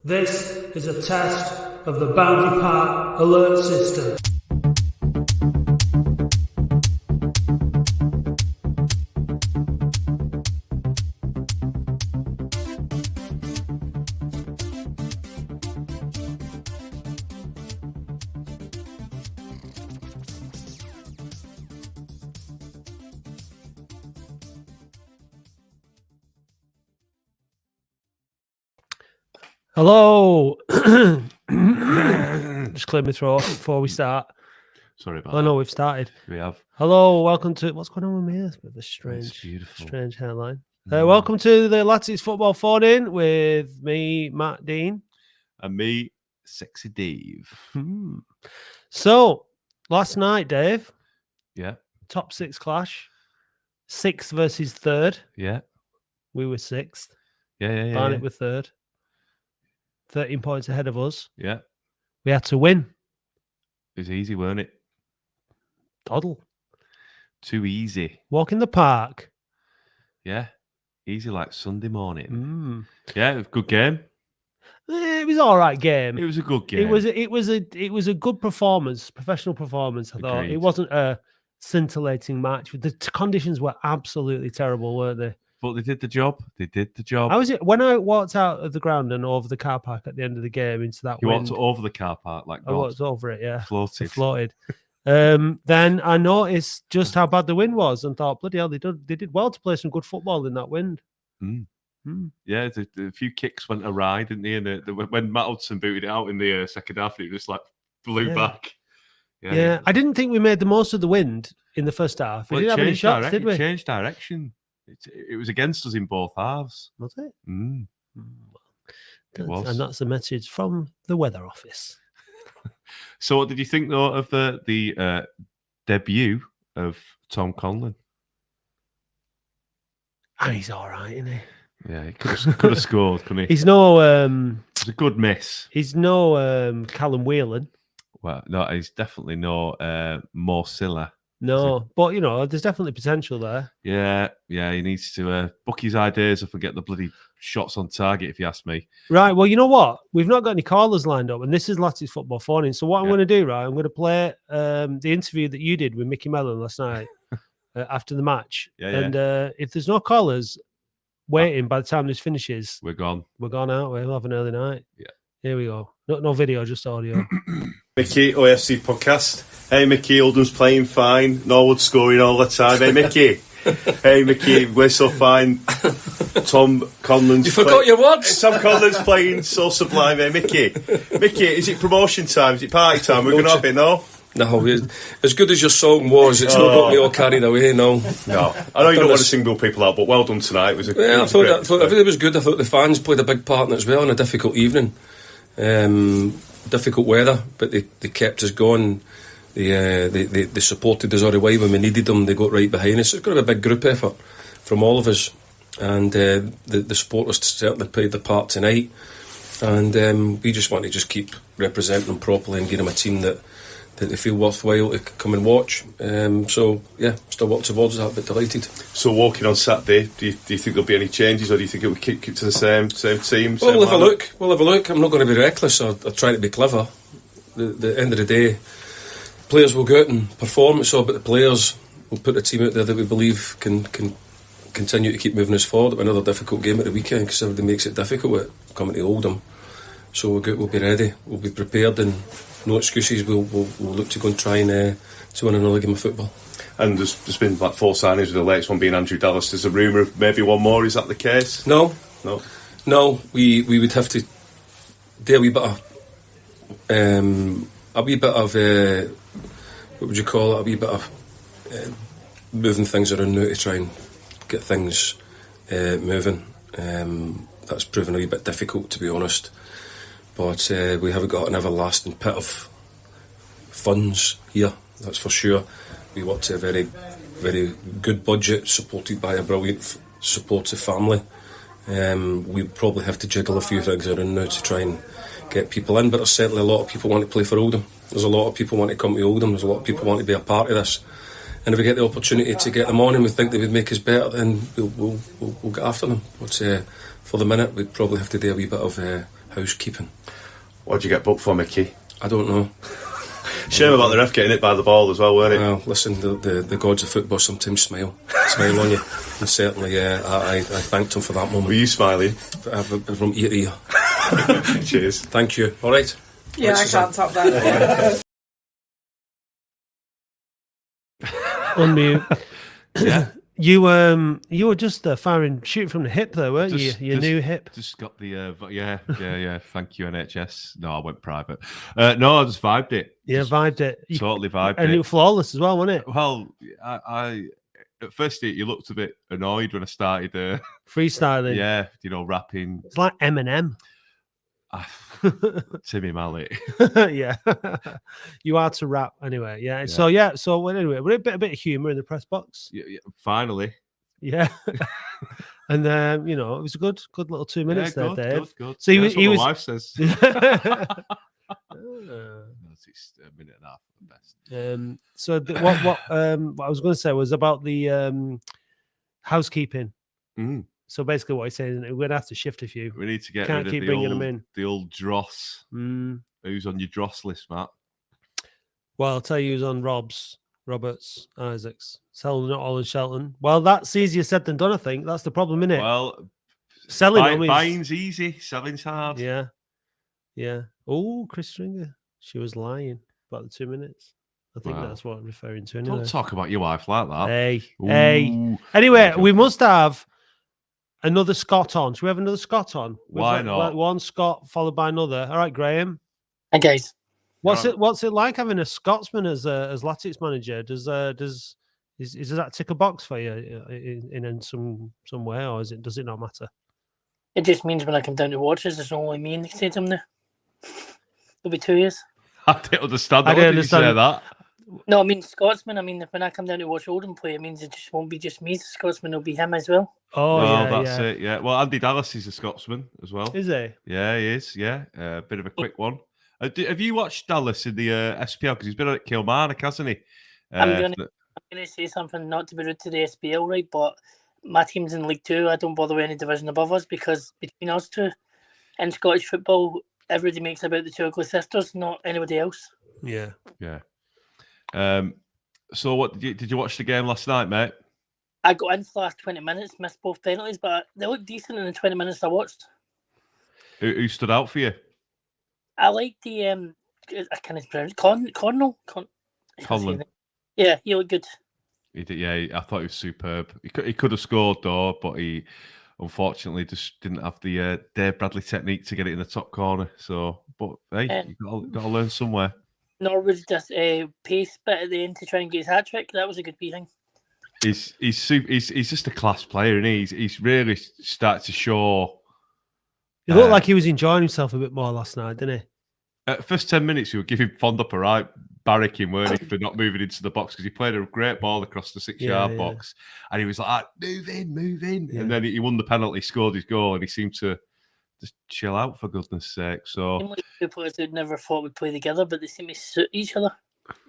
This is a test of the boundary part alert system. Hello. Just clear my throat before we start. Sorry about that. I know we've started. We have. Hello, welcome to... What's going on with me? It's a bit of a strange hairline. Welcome to the Latics Football Phone In with me, Matt Dean. And me, Sexy Dave. So, last night, Dave. Yeah. Top six clash. 6th versus 3rd. Yeah. We were 6th. Yeah. Barnet were 3rd. 13 points ahead of us. Yeah. We had to win. It was easy, weren't it? Toddle. Too easy. Walk in the park. Yeah. Easy like Sunday morning. Yeah, it was a good game. It was all right game. It was a good game. It was a good performance, professional performance. I thought it wasn't a scintillating match. The conditions were absolutely terrible, weren't they? But they did the job. How was it when I walked out of the ground and over the car park at the end of the game into that wind? You walked over the car park like God. I walked over it, yeah. Floated. Then I noticed just how bad the wind was and thought, bloody hell, they did well to play some good football in that wind. Yeah, a few kicks went awry, didn't they? And when Matt Hudson booted it out in the second half, it just like blew back. Yeah, I didn't think we made the most of the wind in the first half. We didn't have any shots, did we? It changed direction. It was against us in both halves. Was it? It was. And that's the message from the weather office. So what did you think, though, of the debut of Tom Conlon? And he's all right, isn't he? Yeah, he could have scored, couldn't he? He's no... it's a good miss. He's no Callum Whelan. Well, no, he's definitely no Mo Silla. No, but, there's definitely potential there. Yeah, he needs to book his ideas and forget the bloody shots on target, if you ask me. Right, well, you know what? We've not got any callers lined up, and this is Latics Football Phone In. So what I'm going to do, right, I'm going to play the interview that you did with Mickey Mellon last night after the match. And if there's no callers waiting by the time this finishes... We're gone. We're gone out. We'll have an early night. Yeah. Here we go. No video, just audio. Mickey, OFC podcast. Hey Mickey, Oldham's playing fine. Norwood scoring all the time. Hey Mickey. Hey Mickey, we're so fine. Tom Conlon's... You forgot your words? Tom Conlon's playing so sublime. Hey Mickey. Mickey, is it promotion time? Is it party time? We're going to have it, no? No, as good as your song was, it's not got me all carried away, no. No, I know you don't want to single people out, but well done tonight. I thought it was good. I thought the fans played a big part in it as well on a difficult evening. Difficult weather, but they kept us going. They supported us all the way when we needed them. They got right behind us. It's got to be a big group effort from all of us, and the supporters certainly played their part tonight. And we just want to keep representing them properly and give them a team that they feel worthwhile to come and watch. Still work towards that, but delighted. So walking on Saturday, do you think there'll be any changes, or do you think it will keep to the same team? Well, we'll have a look. I'm not going to be reckless or try to be clever. The end of the day, players will go out and perform. It's all about the players. We'll put a team out there that we believe can continue to keep moving us forward. Another difficult game at the weekend because everybody makes it difficult with coming to Oldham. So we'll be ready. We'll be prepared and no excuses. We'll look to go and try and to win another game of football. And there's been like 4 signings, with the latest one being Andrew Dallas. There's a rumour of maybe one more. Is that the case? No. We would have to do a wee bit of what would you call it? A wee bit of moving things around now to try and get things moving. That's proven a wee bit difficult, to be honest. But we haven't got an everlasting pit of funds here, that's for sure. We worked to a very, very good budget, supported by a brilliant supportive family. We probably have to jiggle a few things around now to try and get people in, but there's certainly a lot of people want to play for Oldham. There's a lot of people want to come to Oldham. There's a lot of people want to be a part of this. And if we get the opportunity to get them on and we think they would make us better, then we'll get after them. But for the minute, we'd probably have to do a wee bit of housekeeping. What'd you get booked for, Mickey? I don't know. Shame about the ref getting hit by the ball as well, weren't it? Well, listen, the gods of football sometimes smile on you. And certainly, I thanked him for that moment. Were you smiling? From ear to ear. Cheers. Thank you. All right. Yeah, I can't top that. Unmute. Yeah. You were just shooting from the hip though, weren't you? Your new hip. Just got the yeah. Thank you, NHS. No, I went private. No, I just vibed it. Yeah, vibed it. Totally vibed it. And it was flawless as well, wasn't it? Well, I at first you looked a bit annoyed when I started Freestyling. Yeah, rapping. It's like Eminem. Timmy Mallet. Yeah, you are to rap anyway. Yeah. So anyway, we're a bit of humor in the press box. Yeah, finally. Yeah, and it was a good little 2 minutes there, Dave. Good. So he was. My wife says. It's a minute and a half at best. So what I was going to say was about the housekeeping. Mm. So basically, what he's saying is we're going to have to shift a few. We need to get Can't rid keep of bringing them in. The old dross. Mm. Who's on your dross list, Matt? Well, I'll tell you who's on Roberts, Isaacs. Selling not all in Shelton. Well, that's easier said than done, I think. That's the problem, isn't it? Well, buying's easy, selling's hard. Yeah. Oh, Chris Stringer. She was lying about the 2 minutes. I think that's what I'm referring to. Anyway. Don't talk about your wife like that. Hey. Ooh. Anyway, we must have another Scott on. Should we have another Scott on? Why not? Like one Scott followed by another. All right, Graham. Hi guys. What's it like having a Scotsman as Latics manager? Does that tick a box for you in some way, or does it not matter? It just means when I come down to watch this, it's only me in the stadium now. It'll be 2 years. I didn't understand that. I didn't say that. No, I mean Scotsman. I mean, when I come down to watch Oldham play, it means it just won't be just me. The Scotsman will be him as well. Oh, that's it. Yeah. Well, Andy Dallas is a Scotsman as well. Is he? Yeah, he is. Yeah, a bit of a quick one. Have you watched Dallas in the SPL? Because he's been at Kilmarnock, hasn't he? I'm going to say something not to be rude to the SPL, right? But my team's in League 2. I don't bother with any division above us because between us two, in Scottish football, everybody makes about the two ugly sisters, not anybody else. Yeah. So, what did you watch the game last night, mate? I got in for the last 20 minutes, missed both penalties, but they looked decent in the 20 minutes I watched. Who stood out for you? I like the I can't pronounce Conlon. Yeah, he looked good. He did. Yeah, I thought he was superb. He could have scored though, but he unfortunately just didn't have the Dave Bradley technique to get it in the top corner. So, but hey, you got to learn somewhere. Norwood's just pace bit at the end to try and get his hat trick. That was a good beating. He's just a class player, and he's really started to show. He looked like he was enjoying himself a bit more last night, didn't he? At the first 10 minutes, you were giving Fond up a right barracking, weren't he, for not moving into the box because he played a great ball across the 6-yard box, and he was like, move in, and then he won the penalty, scored his goal, and he seemed to just chill out for goodness sake. So two players who never thought would play together, but they seem to suit each other.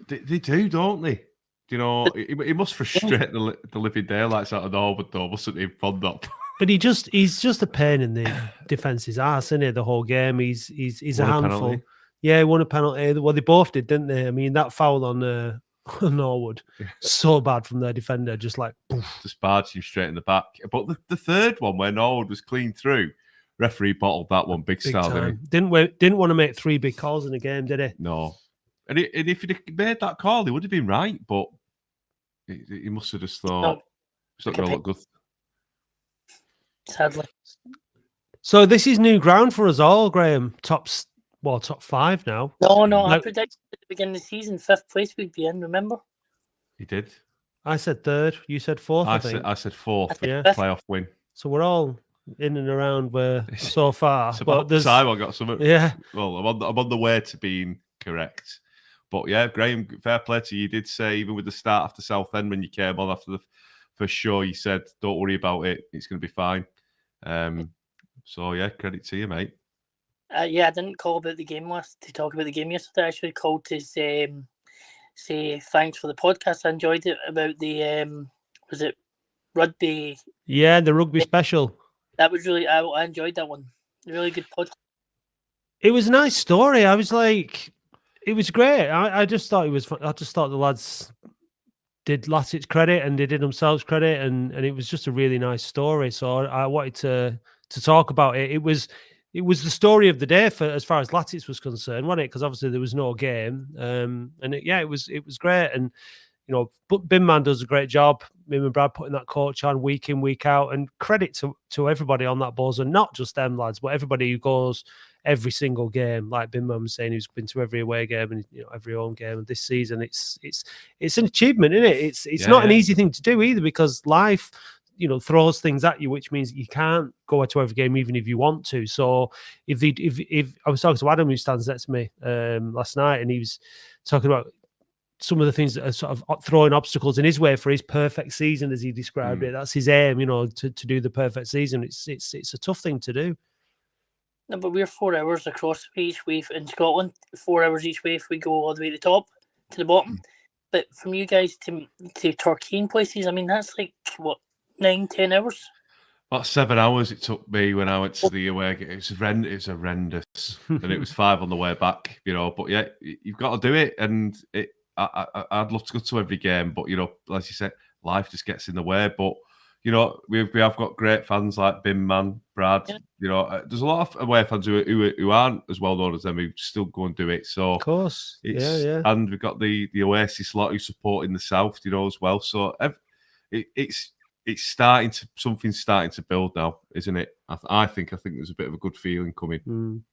They do, don't they? You know, it must frustrate the living daylights out of Norwood, though, mustn't he? Fond up. But he's just a pain in the defence's ass, isn't he? The whole game, he's a handful. Penalty. Yeah, he won a penalty. Well, they both did, didn't they? I mean, that foul on Norwood, so bad from their defender, just like poof. Just barged him straight in the back. But the third one, where Norwood was clean through, referee bottled that one big style, didn't he? Didn't want to make 3 big calls in a game, did he? No. And if he'd made that call, he would have been right, but he must have just thought it's not going to look good. Sadly. So this is new ground for us all, Graham. Top 5 now. No. I predicted at the beginning of the season 5th place we'd be in. Remember? He did. I said 3rd. You said 4th. I said 4th. Yeah. Playoff win. So we're all in and around where so far. It's about time I got something. Yeah. Well, I'm on the way to being correct. But yeah, Graham, fair play to you. You did say, even with the start after Southend, when you came on after the first show, you said, don't worry about it. It's going to be fine. So yeah, credit to you, mate. I didn't call about the game to talk about the game yesterday. I actually called to say thanks for the podcast. I enjoyed it about the was it Rugby? Yeah, the Rugby special. That was really I enjoyed that one. Really good podcast. It was a nice story. I was like, it was great. I just thought it was fun. I just thought the lads did Latics credit and they did themselves credit, and it was just a really nice story. So I wanted to talk about it. It was the story of the day for as far as Latics was concerned, wasn't it? Because obviously there was no game, and it was great. And but Bin Man does a great job. Me and Brad putting that coach on week in, week out, and credit to everybody on that buzz, and not just them lads, but everybody who goes every single game. Like Bin Man was saying, who's been to every away game and every home game. And this season, it's an achievement, isn't it? It's not an easy thing to do either, because life throws things at you, which means you can't go to every game even if you want to. So if I was talking to Adam, who stands next to me last night, and he was talking about some of the things that are sort of throwing obstacles in his way for his perfect season, as he described it. That's his aim, to do the perfect season. It's a tough thing to do. No, but we're 4 hours across each way in Scotland. 4 hours each way if we go all the way to the top, to the bottom. But from you guys to Torquay and places, I mean, that's like, what, 9-10 hours? About 7 hours it took me when I went to the away game. It was horrendous. And it was 5 on the way back, But yeah, you've got to do it. And I'd love to go to every game, but, like you said, life just gets in the way. But, we have got great fans like Bin Man, Brad. Yeah. There's a lot of away fans who aren't as well known as them, who still go and do it. So, of course, yeah. And we've got the Oasis lot who support in the south, as well. So it's something's starting to build now, isn't it? I think there's a bit of a good feeling coming.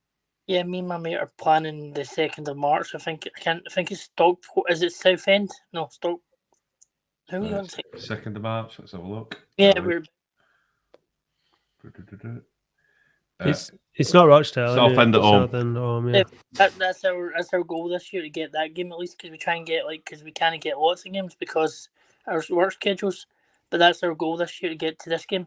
Yeah, me and my mate are planning the 2nd of March. I think it's Stockport. Is it Southend? No, Stock. Who are we on? 2nd of March. Let's have a look. Yeah, we're. It's not Rochdale. Southend at home. Yeah. That's our goal this year, to get that game at least, because we try and get because we can't get lots of games because our work schedules. But that's our goal this year, to get to this game.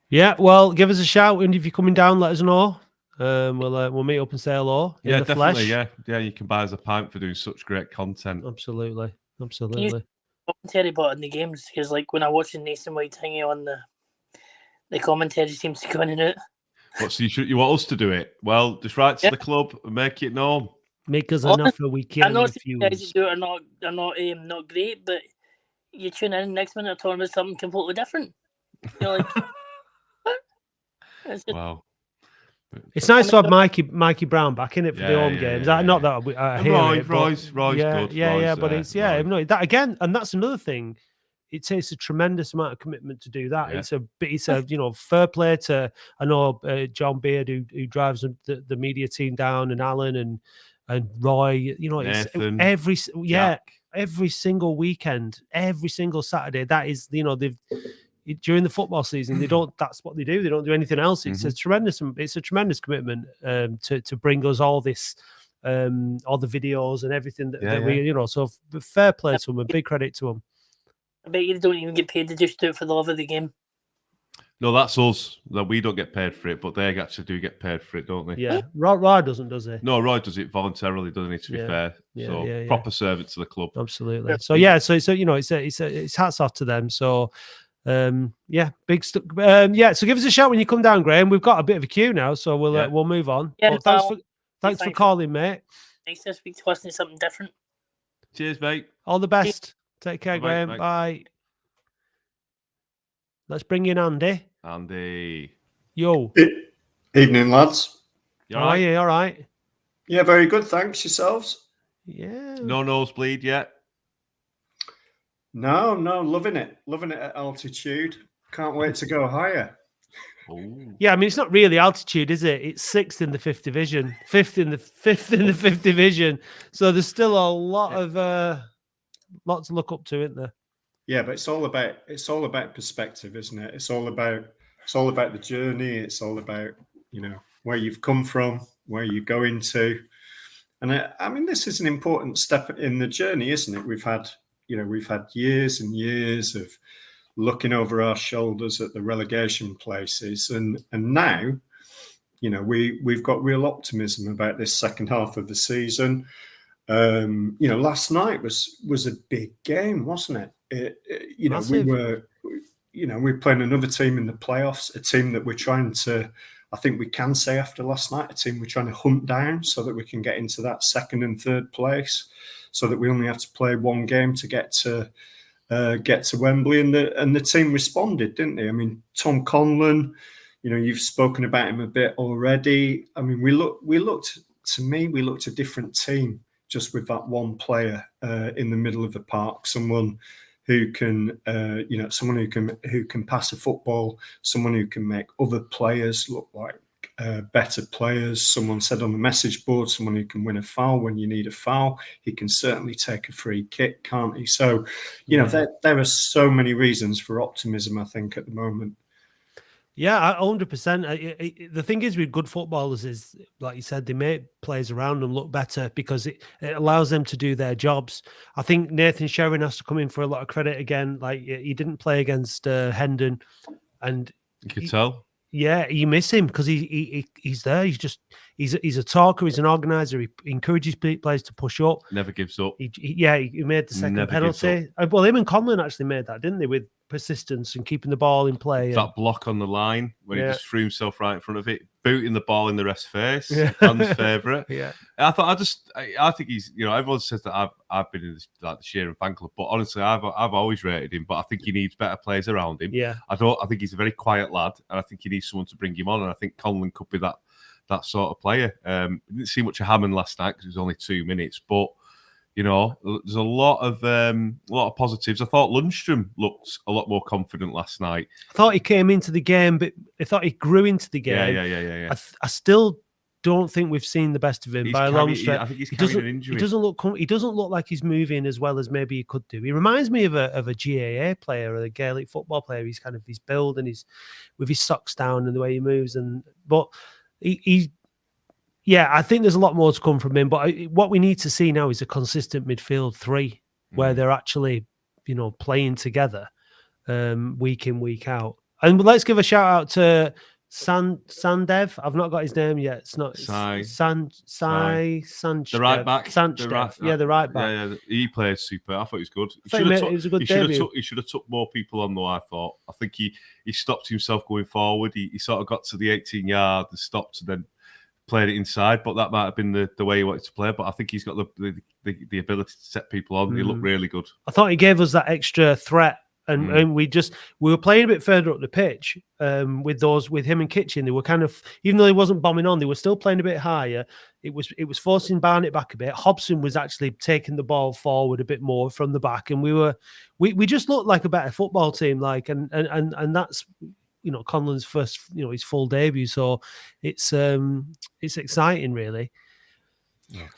Yeah, well, give us a shout, and if you're coming down, let us know. We'll meet up and say hello. Yeah, in the definitely. Flesh. Yeah. You can buy us a pint for doing such great content. Absolutely. Commentary but in the games, because when I watch the nationwide thingy on the commentary seems to go in and out. What? So you want us to do it? Well, just write to the club and make it known. Make us an offer we can. I know you guys do it are not great, but you tune in next minute talking about something completely different. You're like, what? Wow. It's nice to have Mikey Brown back in it for the home games. Not that I hear it, Roy's good. Yeah, but it's that again, and that's another thing. It takes a tremendous amount of commitment to do that. Yeah. It's a fair play to, I know John Beard who drives the media team down, and Alan and Roy. Nathan, it's every single weekend, every single Saturday. That is during the football season, that's what they do. They don't do anything else. It's a tremendous commitment to bring us all this, all the videos and everything that we, so fair play to them, and big credit to them. I bet you don't even get paid to just do it for the love of the game. No, that's us. No, we don't get paid for it, but they actually do get paid for it, don't they? Yeah. Roy doesn't, does he? No, Roy does it voluntarily, doesn't he, to be fair? So proper servant to the club. Absolutely. So it's hats off to them. So big stuff. So give us a shout when you come down, Graham. We've got a bit of a queue now, so we'll move on. Yeah, thanks for calling, mate. Nice to speak to us and something different. Cheers, mate. All the best. Take care, Graham. Bye. Let's bring in Andy. Andy. Yo. Evening, lads. How are you? All right? Yeah, very good. Thanks. Yourselves? Yeah. No nosebleed yet? No, loving it at altitude. Can't wait to go higher. Ooh. Yeah, I mean, it's not really altitude, is it? It's 6th in the 5th division, 5th in the 5th division. So there's still a lot to look up to, isn't there? Yeah, but it's all about perspective, isn't it? It's all about the journey. It's all about where you've come from, where you're going to, and I mean, this is an important step in the journey, isn't it? We've had years and years of looking over our shoulders at the relegation places, and now, we've got real optimism about this second half of the season. Last night was a big game, wasn't it? Massive. We're playing another team in the playoffs, a team that we're trying to I think we can say after last night, a team we're trying to hunt down so that we can get into that second and third place, so that we only have to play one game to get to Wembley. And the team responded, didn't they? I mean, Tom Conlon, you've spoken about him a bit already. I mean, we looked a different team just with that one player in the middle of the park, someone who can pass a football, someone who can make other players look like better players. Someone said on the message board, someone who can win a foul when you need a foul. He can certainly take a free kick, can't he? So, there are so many reasons for optimism, I think, at the moment. Yeah, 100%. The thing is with good footballers is, like you said, they make players around them look better because it allows them to do their jobs. I think Nathan Sherrin has to come in for a lot of credit again. Like, he didn't play against Hendon, and you could tell. Yeah, you miss him because he's there. He's a talker. He's an organizer. He encourages players to push up. Never gives up. He made the second penalty. Well, him and Conlon actually made that, didn't they? With persistence and keeping the ball in play. That block on the line when he just threw himself right in front of it, booting the ball in the rest's face. Fans' favourite. Yeah. I think he's. Everyone says that I've been in the Sheeran fan club, but honestly, I've always rated him. But I think he needs better players around him. Yeah. I think he's a very quiet lad, and I think he needs someone to bring him on. And I think Conlon could be that sort of player. Didn't see much of Hammond last night because it was only 2 minutes, but. There's a lot of positives. I thought Lundstrom looked a lot more confident last night. I thought he came into the game, but I thought he grew into the game. Yeah. I still don't think we've seen the best of him by a long stretch. I think he's carrying an injury. He doesn't look like he's moving as well as maybe he could do. He reminds me of a GAA player or a Gaelic football player. He's kind of his build and he's with his socks down and the way he moves. But I think there's a lot more to come from him. But what we need to see now is a consistent midfield three where they're actually, playing together week in, week out. And let's give a shout out to Sandev. I've not got his name yet. It's not Sandev. The right back. The right back. Yeah, he played super. I thought he was good. It was a good debut. He should have took more people on though, I thought. I think he stopped himself going forward. He sort of got to the 18 yard and stopped and then played it inside, but that might have been the way he wanted to play. But I think he's got the ability to set people on. He looked really good. I thought he gave us that extra threat, and we were playing a bit further up the pitch with him and Kitchen. They were kind of, even though he wasn't bombing on, they were still playing a bit higher. It was forcing Barnet back a bit. Hobson was actually taking the ball forward a bit more from the back, and we just looked like a better football team. And that's. Conlon's first, his full debut, so it's exciting, really.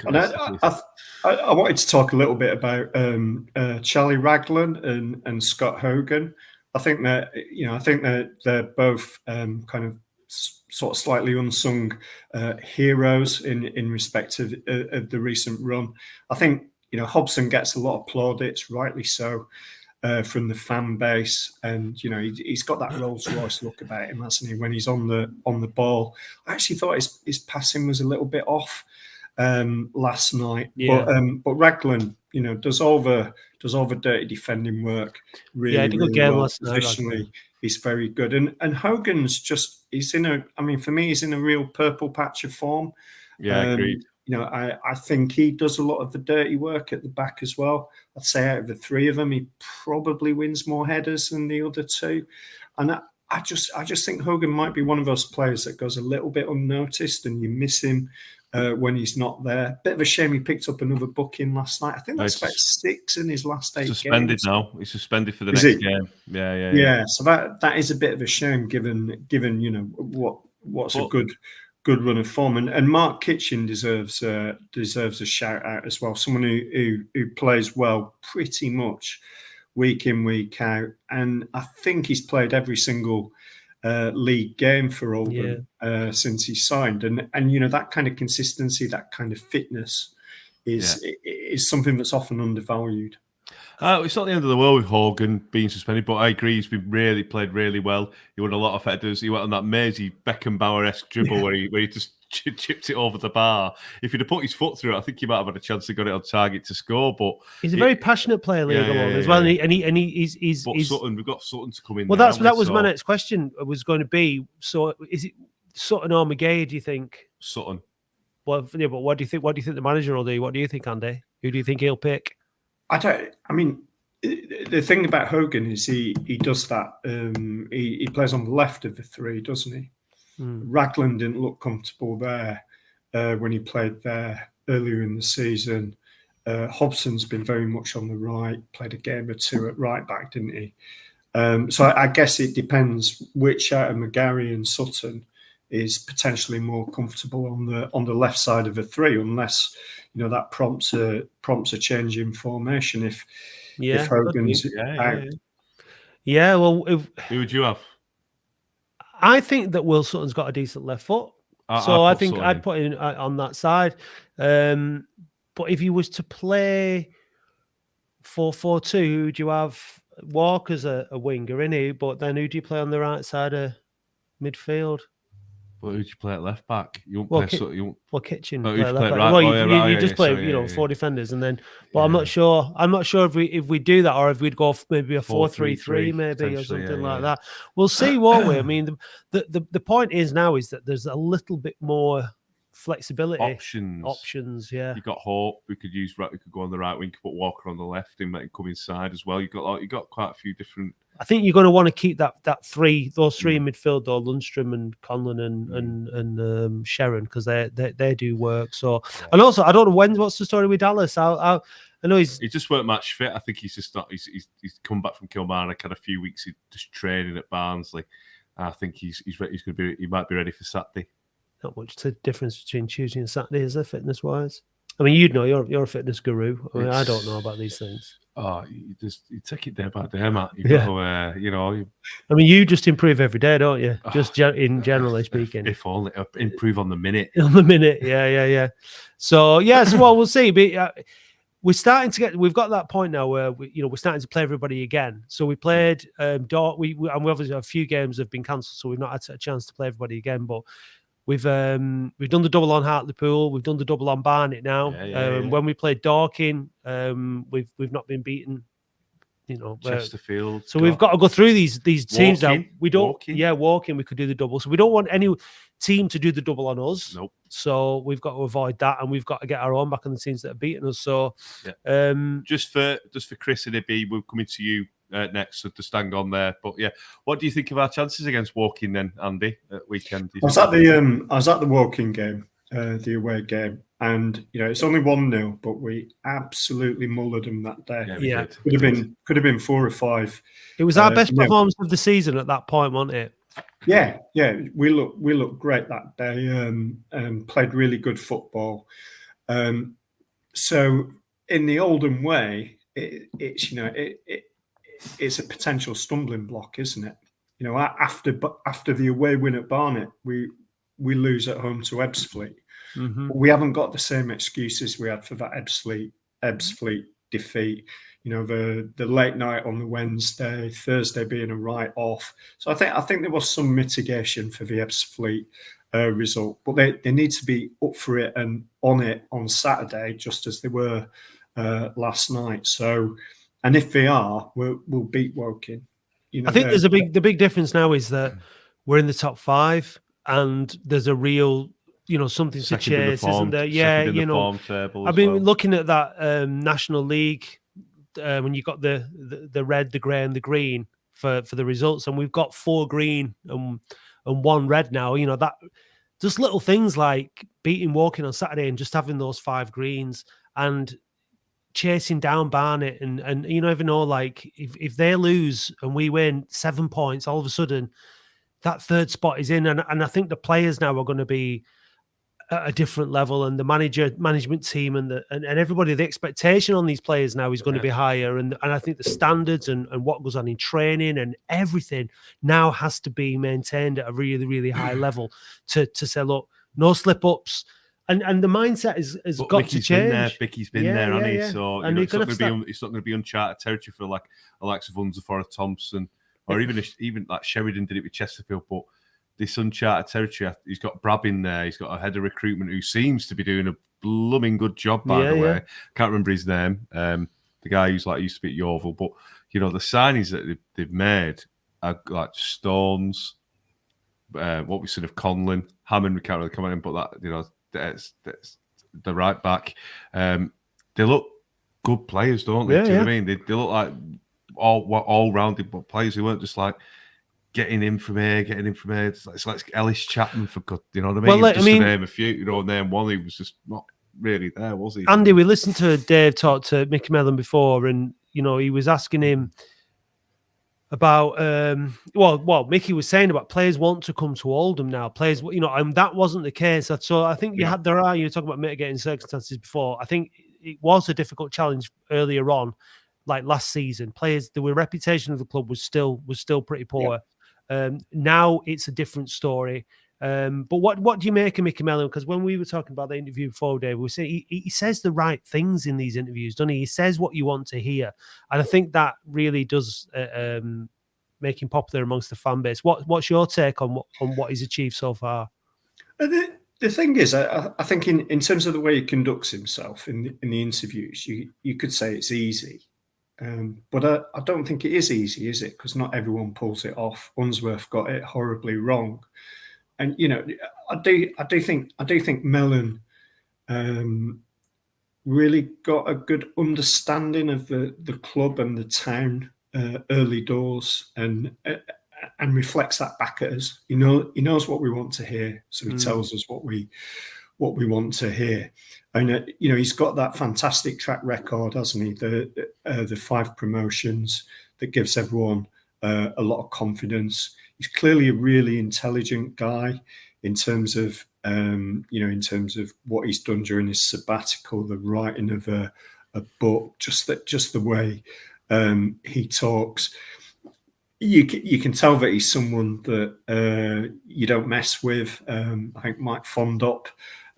And I wanted to talk a little bit about Charlie Raglan and Scott Hogan. I think that they're both kind of sort of slightly unsung heroes in respect of the recent run. I think Hobson gets a lot of plaudits, rightly so. From the fan base, and he's got that Rolls Royce look about him, hasn't he? When he's on the ball, I actually thought his passing was a little bit off last night. Yeah. But Raglan, does all the dirty defending work really. Yeah, he did a good game last night. Positionally, he's very good, and Hogan's he's in a real purple patch of form. Yeah, agreed. I think he does a lot of the dirty work at the back as well. I'd say out of the three of them, he probably wins more headers than the other two. And I just think Hogan might be one of those players that goes a little bit unnoticed and you miss him when he's not there. Bit of a shame he picked up another booking last night. I think that's about 6 in his last 8 suspended games. Now. He's suspended for the next game. Yeah. So that is a bit of a shame given what's a good run of form, and Mark Kitchen deserves a shout out as well. Someone who plays well pretty much week in, week out, and I think he's played every single league game for Oldham since he signed, and that kind of consistency, that kind of fitness is something that's often undervalued. It's not the end of the world with Hogan being suspended, but I agree he's played really well. He won a lot of headers. He went on that mazy Beckenbauer-esque dribble where he just chipped it over the bar. If he'd have put his foot through it, I think he might have had a chance to get it on target to score. But he's a very passionate player, Liam, as well. Yeah. And he's Sutton, we've got Sutton to come in. Well, that was my next question. Was going to be, so is it Sutton or McGay, do you think? Sutton. Well, yeah, but what do you think? What do you think the manager will do? What do you think, Andy? Who do you think he'll pick? I mean, the thing about Hogan is he does that. He plays on the left of the three, doesn't he? Raglan didn't look comfortable there when he played there earlier in the season. Hobson's been very much on the right, played a game or two at right back, didn't he? So I guess it depends which out of McGarry and Sutton is potentially more comfortable on the left side of a three, unless that prompts a change in formation. If Hogan's out. Yeah, well, who would you have? I think that Will Sutton's got a decent left foot, so I think I'd put him on that side. But if you was to play 4-4-2, who would you have? Walker's a winger, isn't he? But then who do you play on the right side of midfield? Well, who'd you play at left back? You won't play Kitchen. Oh, play left back. Right. Well, you just play, 4 defenders, and then. But I'm not sure. I'm not sure if we do that or if we'd go maybe a 4-3-3, maybe or something like that. We'll see, won't we? I mean, the point is now is that there's a little bit more flexibility, options. Yeah, you got Hope. We could use. We could go on the right wing, put Walker on the left, and make him come inside as well. You got quite a few different. I think you're going to want to keep those three in midfield, though, Lundstrom and Conlon and Sharon, because they do work. So, and also I don't know what's the story with Dallas. I know he just weren't match fit. I think he's just not. He's come back from Kilmarnock, had a few weeks just training at Barnsley. I think he's ready. He might be ready for Saturday. Not much difference between Tuesday and Saturday, is there, fitness wise? I mean, you'd know, you're a fitness guru. I mean, I don't know about these things. Oh, you take it day by day, Matt. I mean, you just improve every day, don't you? Just in generally speaking. If only improve on the minute. On the minute, yeah. So yes, well, we'll see. But we're starting to get. We've got that point now where we're starting to play everybody again. So we played. We obviously a few games have been cancelled, so we've not had a chance to play everybody again, but. We've done the double on Hartlepool. We've done the double on Barnet now. When we played Dorking, we've not been beaten. Chesterfield. So we've got to go through these teams now. We don't. Walking. We could do the double. So we don't want any team to do the double on us. Nope. So we've got to avoid that, and we've got to get our own back on the teams that are beating us. So just for Chris and Ibby, we're coming to you. Next, so to stand on there, but what do you think of our chances against Woking then, Andy? At weekend, I was at the Woking game, the away game, and it's only 1-0, but we absolutely mullered them that day. Yeah, could have been 4 or 5. It was our best performance of the season at that point, wasn't it? Yeah, we looked great that day. Played really good football. So in the Oldham way, it's a potential stumbling block, isn't it? After the away win at Barnet, we lose at home to Ebbsfleet. Mm-hmm. We haven't got the same excuses we had for that Ebbsfleet defeat. The late night on the Wednesday, Thursday being a write-off. So I think there was some mitigation for the Ebbsfleet result, but they need to be up for it and on it on Saturday, just as they were last night. So. And if they are, we'll beat Woking. I think there's the big difference now is that we're in the top 5, and there's a real something to chase, isn't there? Yeah, I've been looking at that National League when you got the red, the grey, and the green for the results, and we've got 4 green and 1 red now. That just little things like beating Woking on Saturday and just having those 5 greens and. Chasing down Barnet and even though like if they lose and we win 7 points, all of a sudden that 3rd spot is in, and I think the players now are going to be at a different level, and the management team and everybody, the expectation on these players now is going to be higher, and I think the standards and what goes on in training and everything now has to be maintained at a really, really high level to say, look, no slip ups. And the mindset has got to change. Bicky's been there, hasn't he? So it's not going to be uncharted territory for like Alexa Vunsafora Thompson, or even like Sheridan did it with Chesterfield. But this uncharted territory, he's got Brab in there. He's got a head of recruitment who seems to be doing a blooming good job. By the way, can't remember his name. The guy who's used to be at Yeovil. But the signings that they've made are like Stones, what we said of Conlon. Hammond, we can't really comment on, but that, that's the right back. They look good players, don't they? Do you know what I mean? They look like all-rounded players who weren't just like getting in from here. It's like Ellis Chapman, for good, you know what I mean? Well, just to name a few, name one, he was just not really there, was he? Andy, we listened to Dave talk to Mickey Mellon before, and he was asking him about Mickey was saying about players want to come to Oldham now. Players, and that wasn't the case. So I think you were talking about mitigating circumstances before. I think it was a difficult challenge earlier on, like last season. Players, the reputation of the club was still pretty poor. Now it's a different story. But what do you make of Mickey Mellon? Because when we were talking about the interview before, Dave, we say he says the right things in these interviews, doesn't he? He says what you want to hear, and I think that really does make him popular amongst the fan base. What's your take on what he's achieved so far? The thing is, I think in terms of the way he conducts himself in the interviews, you could say it's easy. But I don't think it is easy, is it? Because not everyone pulls it off. Unsworth got it horribly wrong. And I do think Mellon really got a good understanding of the club and the town early doors, and reflects that back at us. He knows what we want to hear, so he tells us what we want to hear. And he's got that fantastic track record, hasn't he? The 5 promotions that gives everyone a lot of confidence. He's clearly a really intelligent guy in terms of what he's done during his sabbatical, the writing of a book, just the way he talks. You can tell that he's someone that you don't mess with. I think Mike Fondop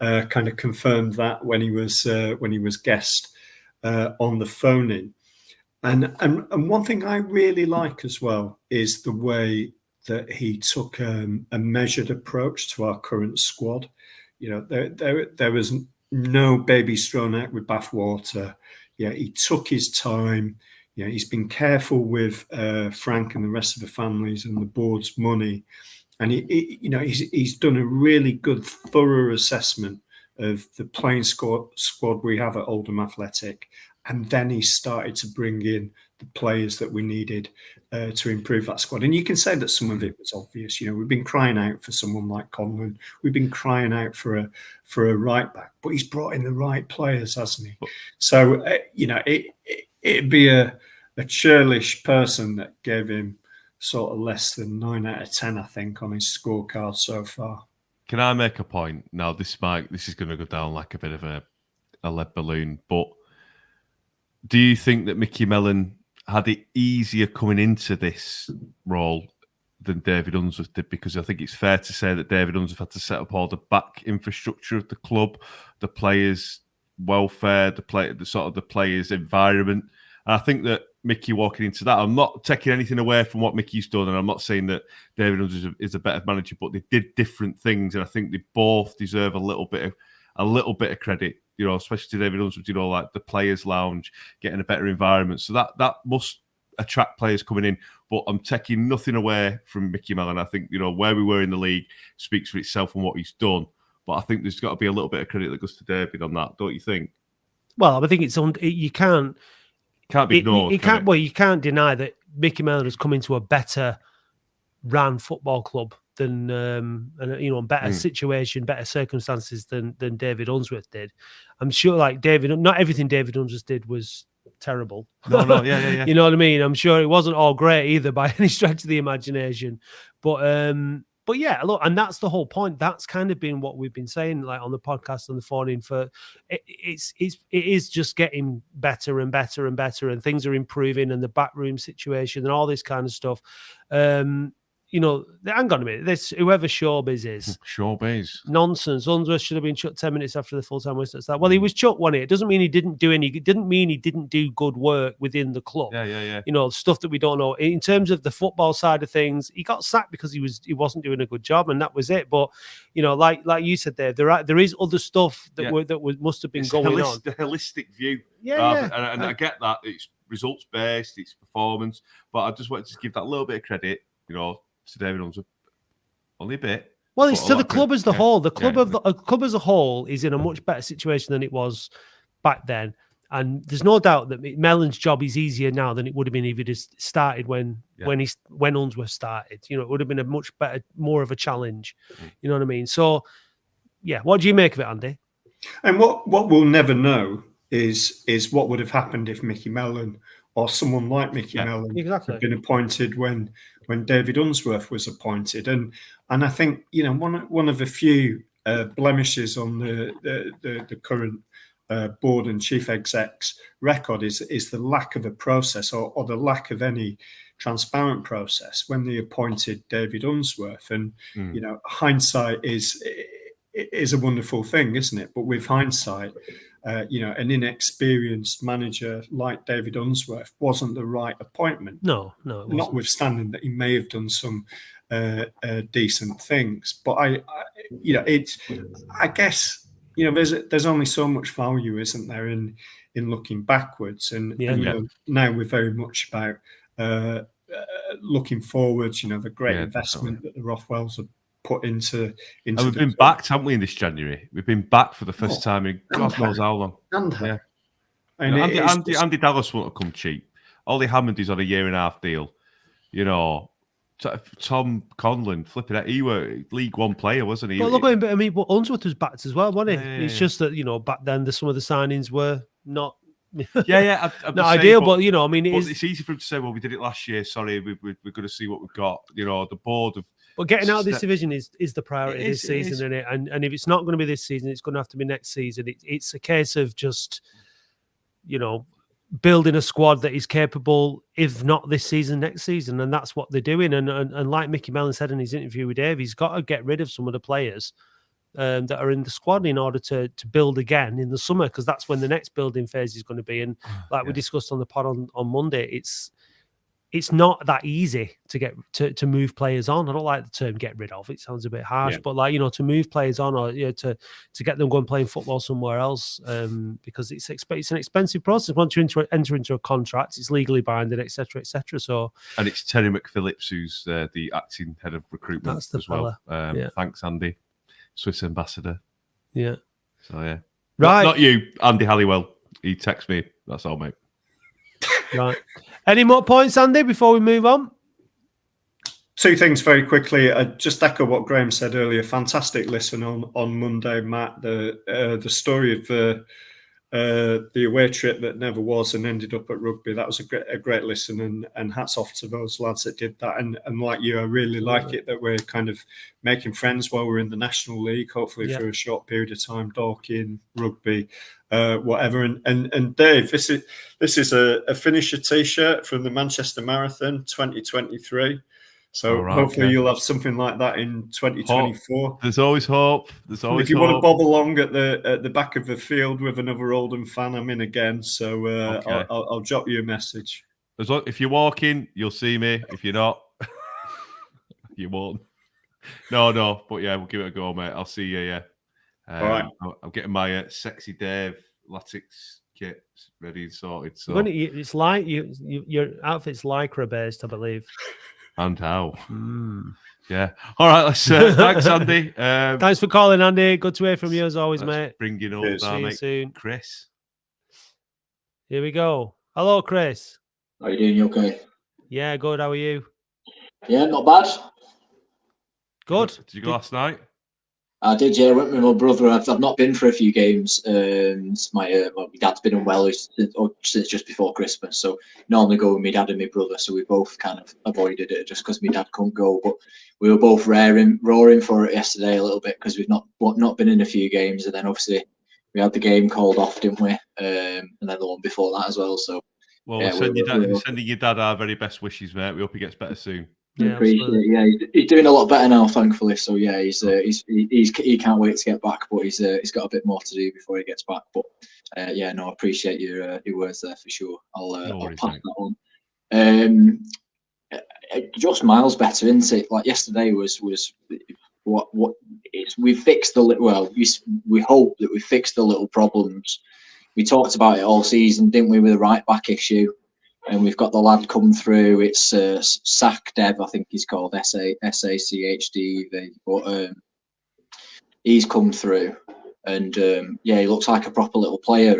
kind of confirmed that when he was guest on the Phone In. And one thing I really like as well is the way that he took a measured approach to our current squad. There was no babies thrown out with bathwater. He took his time. He's been careful with Frank and the rest of the families and the board's money, and he's done a really good, thorough assessment of the playing squad we have at Oldham Athletic, and then he started to bring in the players that we needed to improve that squad. And you can say that some of it was obvious. We've been crying out for someone like Conlon. We've been crying out for a right back, but he's brought in the right players, hasn't he? So it'd be a churlish person that gave him sort of less than 9 out of 10, I think, on his scorecard so far. Can I make a point? Now, this is going to go down like a bit of a lead balloon, but do you think that Mickey Mellon had it easier coming into this role than David Unsworth did? Because I think it's fair to say that David Unsworth had to set up all the back infrastructure of the club, the players' welfare, the players' environment. And I think that Mickey walking into that, I'm not taking anything away from what Mickey's done, and I'm not saying that David Unsworth is a better manager, but they did different things, and I think they both deserve a little bit of credit. Especially to David Unsworth, like the players' lounge, getting a better environment. So that must attract players coming in. But I'm taking nothing away from Mickey Mellon. I think, where we were in the league speaks for itself and what he's done. But I think there's got to be a little bit of credit that goes to David on that, don't you think? Well, I think you can't be ignored. You can't deny that Mickey Mellon has come into a better ran football club than better situation, better circumstances than David Unsworth did. I'm sure, not everything David Unsworth did was terrible. No, yeah. You know what I mean? I'm sure it wasn't all great either by any stretch of the imagination. But yeah, look, and that's the whole point. That's kind of been what we've been saying, like on the podcast on the Phone In, for it is just getting better and better and better, and things are improving, and the backroom situation and all this kind of stuff. Hang on a minute. This whoever Showbiz is. Showbiz. Nonsense. Unsworth should have been chucked 10 minutes after the full-time whistle start. Well, he was chucked, wasn't it? It doesn't mean he didn't do any. It didn't mean he didn't do good work within the club. Yeah. Stuff that we don't know. In terms of the football side of things, he got sacked because he wasn't doing a good job, and that was it. But like you said there is other stuff that must have been going on. The holistic view. And I get that it's results based, it's performance, but I just wanted to give that little bit of credit, to David Unsworth only a bit. Well, it's to the club as the whole. The club club as a whole is in a much better situation than it was back then. And there's no doubt that Mellon's job is easier now than it would have been if it started when Unsworth started. You know, it would have been a much better, more of a challenge. You know what I mean? So, yeah, what do you make of it, Andy? And what we'll never know is what would have happened if Mickey Mellon or someone like Mickey Mellon had been appointed when David Unsworth was appointed. And I think, you know, one of the few blemishes on the current board and chief exec's record is the lack of a process or the lack of any transparent process when they appointed David Unsworth. And you know, hindsight is a wonderful thing, isn't it? But with hindsight, you know, an inexperienced manager like David Unsworth wasn't the right appointment. No, it wasn't. Notwithstanding that he may have done some decent things, but I guess. You know, there's only so much value, isn't there, in looking backwards, and you know, now we're very much about looking forwards. You know, the great investment that the Rothwells have put into. And we've been backed, haven't we, in this January? We've been backed for the first time in God knows how long. Andy Dallas won't have come cheap. Ollie Hammond is on a 1.5-year deal. You know. Tom Conlon, flipping it. He were League One player, wasn't he? But look, I mean, but Unsworth was backed as well, wasn't he? It's just that, you know, back then some of the signings were not not ideal. But you know, I mean, it's easy for him to say, "Well, we did it last year. Sorry, we're going to see what we've got." You know, the board of. But getting out of this division is the priority this season, isn't it? And if it's not going to be this season, it's going to have to be next season. It's a case of just, you know, building a squad that is capable, if not this season, next season, and that's what they're doing. And like Mickey Mellon said in his interview with Dave, he's got to get rid of some of the players that are in the squad in order to build again in the summer, because that's when the next building phase is going to be. And like we discussed on the pod on Monday, it's not that easy to get to move players on. I don't like the term "get rid of." It sounds a bit harsh, but like, you know, to move players on, or you know, to get them going playing football somewhere else, because it's an expensive process. Once you enter into a contract, it's legally binding, etc., etc. So, and it's Terry McPhillips who's the acting head of recruitment as well. Thanks, Andy, Swiss ambassador. Yeah. So yeah, right. Not you, Andy Halliwell. He texts me. That's all, mate. Right. Any more points, Andy, before we move on? Two things very quickly. I just echo what Graham said earlier. Fantastic listen on Monday, Matt. The story of the away trip that never was and ended up at Rugby. That was a great listen, and hats off to those lads that did that. And like you, I really like it that we're kind of making friends while we're in the National League, hopefully for a short period of time, Dorking, Rugby, whatever. And Dave, this is a finisher T-shirt from the Manchester Marathon 2023. So hopefully you'll have something like that in 2024. Hope. There's always hope. If you want to bob along at the back of the field with another Oldham fan, I'm in again. So I'll drop you a message. If you're walking, you'll see me. If you're not, you won't. No. But yeah, we'll give it a go, mate. I'll see you. Yeah. All right. I'm getting my sexy Dave Latics kit ready and sorted. So it's like your outfit's lycra based, I believe. And how? Yeah. All right. Let's. Thanks, Andy. Thanks for calling, Andy. Good to hear from you as always, mate. Bringing all See you soon, Chris. Here we go. Hello, Chris. How are you doing? You okay? Yeah, good. How are you? Yeah, not bad. Good. Did you go last night? I did, yeah. I went with my brother. I've not been for a few games. My dad's been unwell since just before Christmas, so normally go with my dad and my brother. So we both kind of avoided it just because my dad couldn't go. But we were both roaring for it yesterday a little bit because we've not been in a few games, and then obviously we had the game called off, didn't we? And then the one before that as well. So we're sending your dad our very best wishes, mate. We hope he gets better soon. Yeah, yeah, he's doing a lot better now, thankfully. So yeah, he can't wait to get back, but he's got a bit more to do before he gets back. But yeah, no, I appreciate your words there for sure. I'll pass that on. Just miles better, isn't it? Like yesterday was what we fixed we hope that we fixed the little problems. We talked about it all season, didn't we, with the right back issue. and we've got the lad come through. It's Dev, I think he's called, SACHDV, but he's come through, and he looks like a proper little player.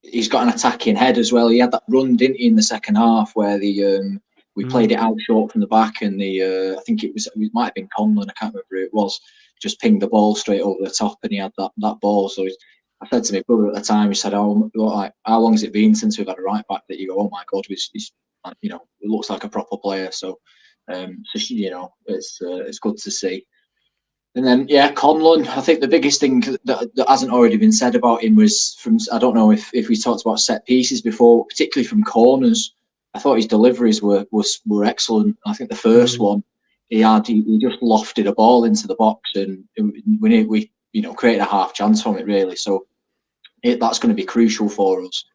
He's got an attacking head as well. He had that run, didn't he, in the second half where we played it out short from the back, and I think it might have been Conlon, I can't remember who it was, just pinged the ball straight over the top, and he had that ball. So I said to my brother at the time, he said, "Oh, like, how long has it been since we've had a right back that you go, oh my God, he's it looks like a proper player." So, it's good to see. And then, Conlon, I think the biggest thing that hasn't already been said about him was from, I don't know if we talked about set pieces before, particularly from corners. I thought his deliveries were excellent. I think the first one, he just lofted a ball into the box, and we created a half chance from it, really. So that's going to be crucial for us,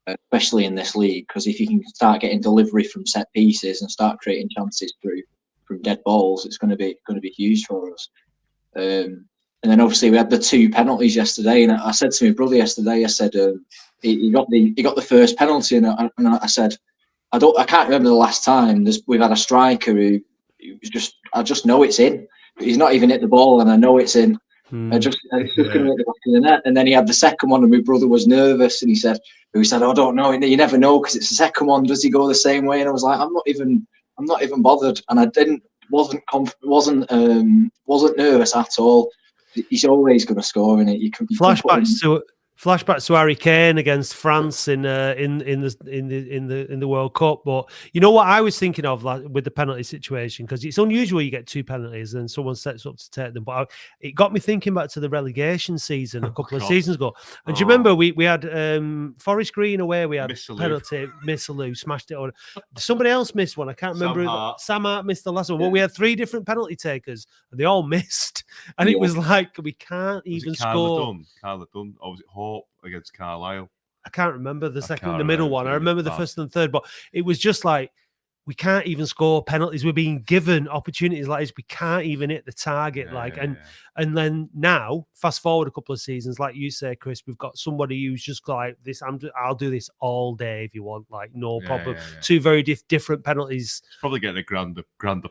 especially in this league, because if you can start getting delivery from set pieces and start creating chances from dead balls, it's going to be huge for us. And then obviously we had the 2 penalties yesterday, and I said to my brother yesterday, I said he got the first penalty, and I said I can't remember the last time we've had a striker who I just know it's in. He's not even hit the ball, and I know it's in. It's just going to hit the back of the net. And then he had the second one, and my brother was nervous, and he said, "I don't know. You never know because it's the second one. Does he go the same way?" And I was like, "I'm not even bothered," and I wasn't nervous at all. He's always going to score in it. You can Flashbacks to Harry Kane against France in the World Cup. But you know what I was thinking of, like, with the penalty situation, because it's unusual you get 2 penalties and someone sets up to take them. But it got me thinking back to the relegation season a couple of seasons ago. And do you remember we had Forest Green away? We had penalty, Missalou smashed it on. Somebody else missed one. I can't remember. Sam Hart missed the last one. Well, we had 3 different penalty takers, and they all missed. And it was like, we can't even score. Carla Dunn, or was it Hope against Carlisle? I can't remember the middle one. I remember the first and third, but it was just like, we can't even score penalties. We're being given opportunities like this. We can't even hit the target. And then now, fast forward a couple of seasons, like you say, Chris, we've got somebody who's just like this. I'll do this all day if you want, like, no problem. 2 very different penalties. It's probably getting a grand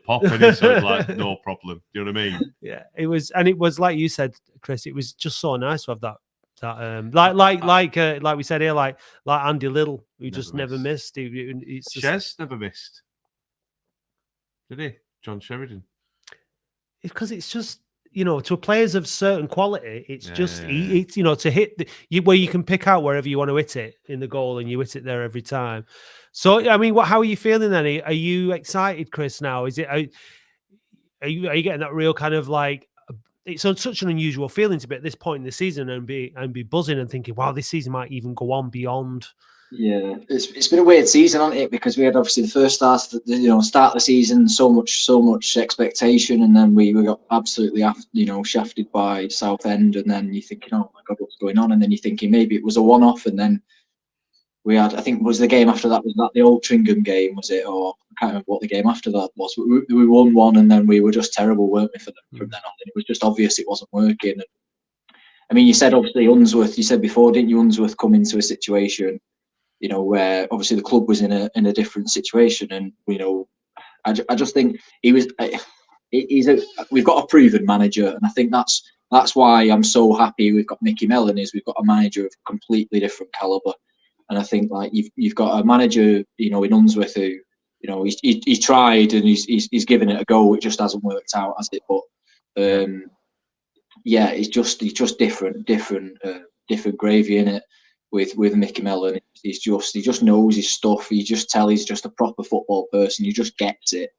pop, isn't it? So it's like, no problem. Do you know what I mean? Yeah, it was like you said, Chris. It was just so nice to have that. Like we said here, like Andy Little, who just never missed. Shez never missed, did he? John Sheridan. Because it's just, to players of certain quality, it's it's to hit where you can pick out wherever you want to hit it in the goal, and you hit it there every time. So I mean, how are you feeling then? Are you excited, Chris? Now are you getting that real kind of like? It's such an unusual feeling to be at this point in the season and be buzzing and thinking, wow, this season might even go on beyond. Yeah, it's been a weird season, hasn't it? Because we had obviously the first start of the season, so much expectation, and then we got absolutely shafted by Southend, and then you're thinking, oh my God, what's going on? And then you're thinking maybe it was a one-off, and then we had, I think, was the game after that, was that the Altrincham game, was it? Or I can't remember what the game after that was. We won one, and then we were just terrible, weren't we, from then on? And it was just obvious it wasn't working. And, I mean, you said obviously Unsworth, you said before, didn't you, Unsworth come into a situation, where obviously the club was in a different situation. And, I just think we've got a proven manager, and I think that's why I'm so happy we've got Mickey Mellon, is we've got a manager of completely different calibre. And I think like you've got a manager, in Unsworth who, he's tried and he's given it a go. It just hasn't worked out, has it? But it's just different gravy in it with Mickey Mellon. He just knows his stuff. You just tell he's just a proper football person. You just gets it.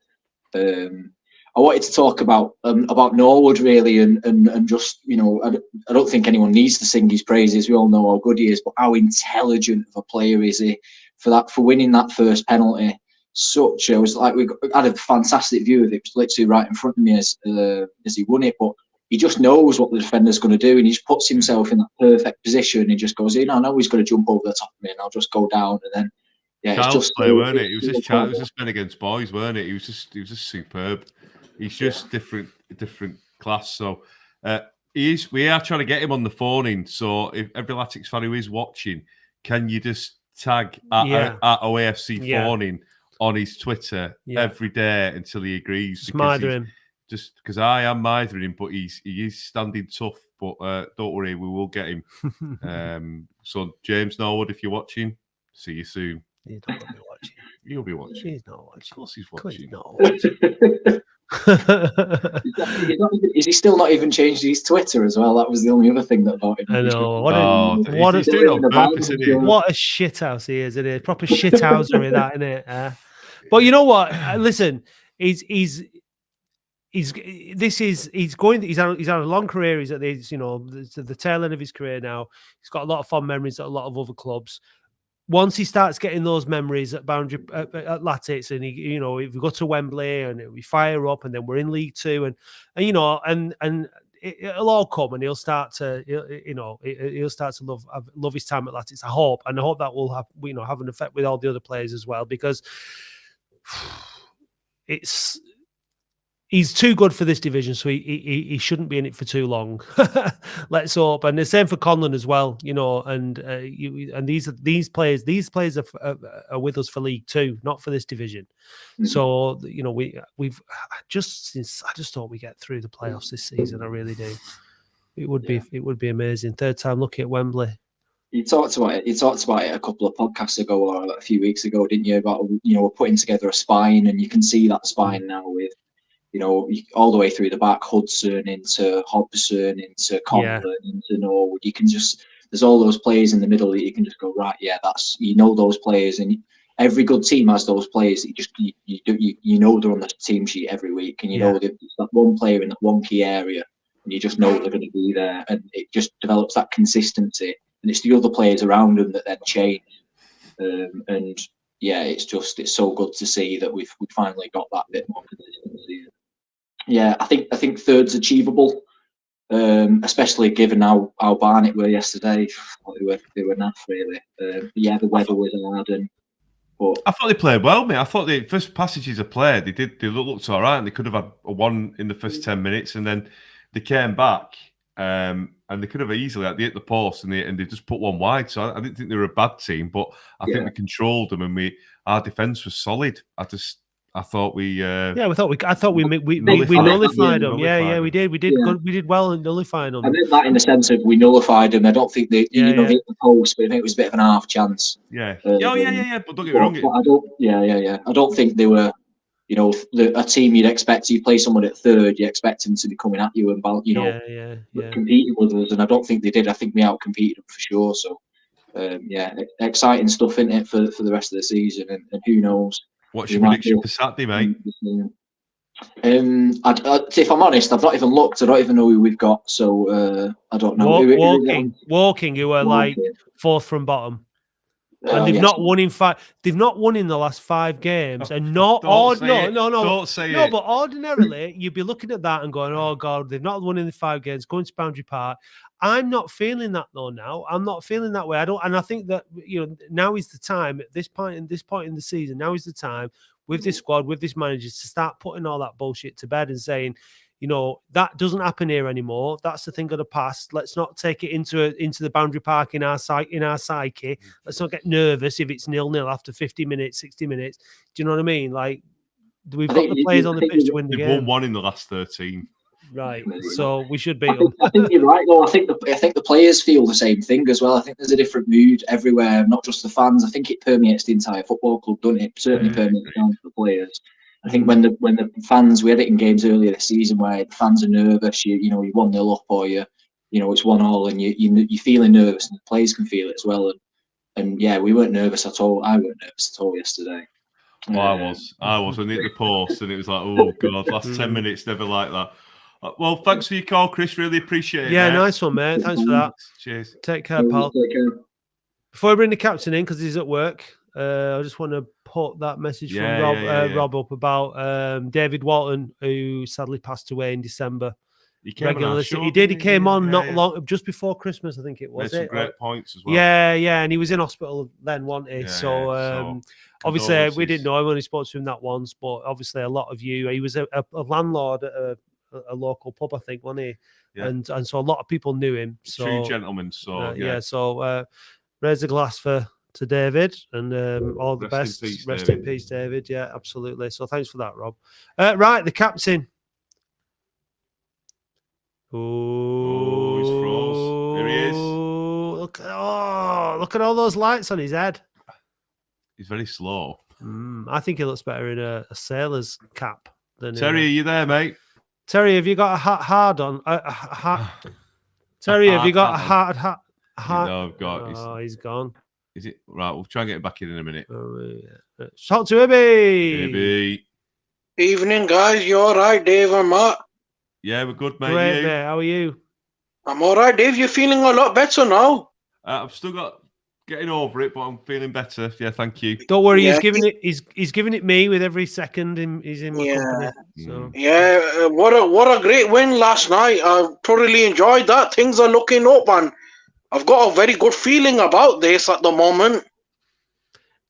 I wanted to talk about Norwood really, and just I don't think anyone needs to sing his praises. We all know how good he is, but how intelligent of a player is he for winning that first penalty? It was like we had a fantastic view of it. It was literally right in front of me as he won it, but he just knows what the defender's going to do, and he just puts himself in that perfect position. He just goes, I know he's going to jump over the top of me, and I'll just go down, and then Child's it's just play, weren't it? It was just men against boys, weren't it? He was just superb. He's just different class. So we are trying to get him on the phone in. So if every Latics fan who is watching, can you just tag at OAFC Phone In on his Twitter every day until he agrees. Smother him. Just because I am mithering him, but he is standing tough. But don't worry, we will get him. So James Norwood, if you're watching, see you soon. He's not going to be watching. You'll be watching. He's not watching. Of course he's watching. He's not watching. Is he still not even changed his Twitter as well? That was the only other thing that about him. I know. He's doing it on purpose, isn't he? What a shithouse he is, isn't he? Proper shithouser in that, isn't it? But you know what? Listen, he's had a long career. He's at the tail end of his career now. He's got a lot of fond memories at a lot of other clubs. Once he starts getting those memories at boundary at Latics, and if we go to Wembley and we fire up, and then we're in League Two, and it'll all come, and he'll start to love his time at Latics. I hope that will have an effect with all the other players as well, because he's too good for this division, so he shouldn't be in it for too long. Let's hope. And the same for Conlon as well, and these players are with us for League Two, not for this division. Mm-hmm. So I just thought we get through the playoffs this season. I really do. It would be amazing. Third time lucky at Wembley. You talked about it a couple of podcasts ago or a few weeks ago, didn't you? About we're putting together a spine, and you can see that spine now with. All the way through the back, Hudson into Hobson, into Conlon, into Norwood. There's all those players in the middle that you can just go, right, that's, those players, and every good team has those players that they're on the team sheet every week, and there's that one player in that one key area, and you just know they're going to be there, and it just develops that consistency, and it's the other players around them that then change, it's so good to see that we've finally got that bit more consistency. Yeah, I think third's achievable, especially given how Barnet were yesterday. They were naff, really. The weather was hard, but I thought they played well, mate. I thought the first passages of play they looked all right, and they could have had a one in the first 10 minutes, and then they came back, and they could have easily hit the post, and they just put one wide. So I didn't think they were a bad team, but I think we controlled them, and our defence was solid. I thought we nullified them. Yeah, we did. We did well in nullifying them. I meant that in the sense of we nullified them. I don't think they hit the post, but I think it was a bit of an half chance. Yeah. But don't get me wrong. I don't think they were. A team you'd expect, you play someone at third, you expect them to be coming at you and competing with us, and I don't think they did. I think we outcompeted them for sure. So exciting stuff in it for the rest of the season, and who knows. What's your prediction for Saturday, mate? If I'm honest, I've not even looked. I don't even know who we've got, so I don't know. Woking, who are like fourth from bottom, and they've not won in five. They've not won in the last 5 games, and Don't say it. But ordinarily, you'd be looking at that and going, "Oh God, they've not won in the 5 games." Going to Boundary Park. I'm not feeling that though now. I'm not feeling that way. I think that now is the time at this point in the season. Now is the time with this squad, with this manager, to start putting all that bullshit to bed and saying, that doesn't happen here anymore. That's the thing of the past. Let's not take it into the Boundary Park in our psyche. Let's not get nervous if it's 0-0 after 50 minutes, 60 minutes. Do you know what I mean? Like we've got the players on the pitch to win the game. They've won 1 in the last 13. Right, so we should beat them. I think you're right, though. I think the players feel the same thing as well. I think there's a different mood everywhere, not just the fans. I think it permeates the entire football club, doesn't it? Certainly permeates down to the players. I think when the fans, we had it in games earlier this season where the fans are nervous. You 1-0 up, or it's 1-1, and you're feeling nervous, and the players can feel it as well. And we weren't nervous at all. I weren't nervous at all yesterday. Well, I was. I hit the post, and it was like, oh God, last 10 minutes, never like that. Well, thanks for your call, Chris. Really appreciate it. Yeah, nice one, mate. Thanks for that. Cheers. Take care, pal. Take care. Before I bring the captain in, because he's at work, I just want to put that message from Rob up about David Walton, who sadly passed away in December. He came on. He did. He came on not long, just before Christmas, I think it was. Made some great points as well. Yeah, and he was in hospital then, wasn't he? So obviously we didn't know him, only spoke to him that once, but obviously a lot of you. He was a landlord at a local pub, I think, wasn't he? Yeah. And so a lot of people knew him. So true gentleman. So So raise a glass to to David, and all the best. Rest in peace, David. Yeah, absolutely. So thanks for that, Rob. Right, the captain. Oh, he's froze. There he is. Look at all those lights on his head. He's very slow. I think he looks better in a sailor's cap than Terry, are you there, mate? Terry, have you got a hard on? Terry, have you got a hard hat? No, I've got. Oh, he's gone. Is it right? We'll try and get him back in a minute. Talk to Ibby. Ibby. Evening, guys. You all right, Dave and Matt? Yeah, we're good, mate. Great, mate. How are you? I'm all right, Dave. You're feeling a lot better now. I've still got getting over it, but I'm feeling better. Yeah, thank you. Don't worry, he's giving it me with every second he's in my company. So. Yeah, what a great win last night. I thoroughly enjoyed that. Things are looking up, and I've got a very good feeling about this at the moment.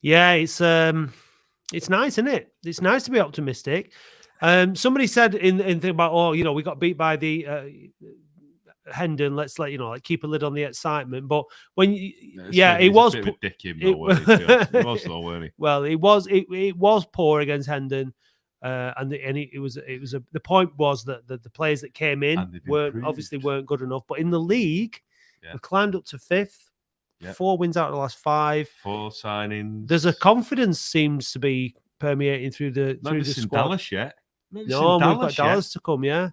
Yeah, it's nice, isn't it? It's nice to be optimistic. Somebody said in thing about, we got beat by the Hendon. Let's keep a lid on the excitement. But when it was a bit of a dick him, though, he was though, weren't he? Well, it was poor against Hendon, the point was that the players that came in weren't good enough. But in the league, we climbed up to 5th. 4 wins out of the last 5. 4 signings. There's a confidence seems to be permeating through the squad. Dallas yet? No, we've got Dallas to come. Yeah.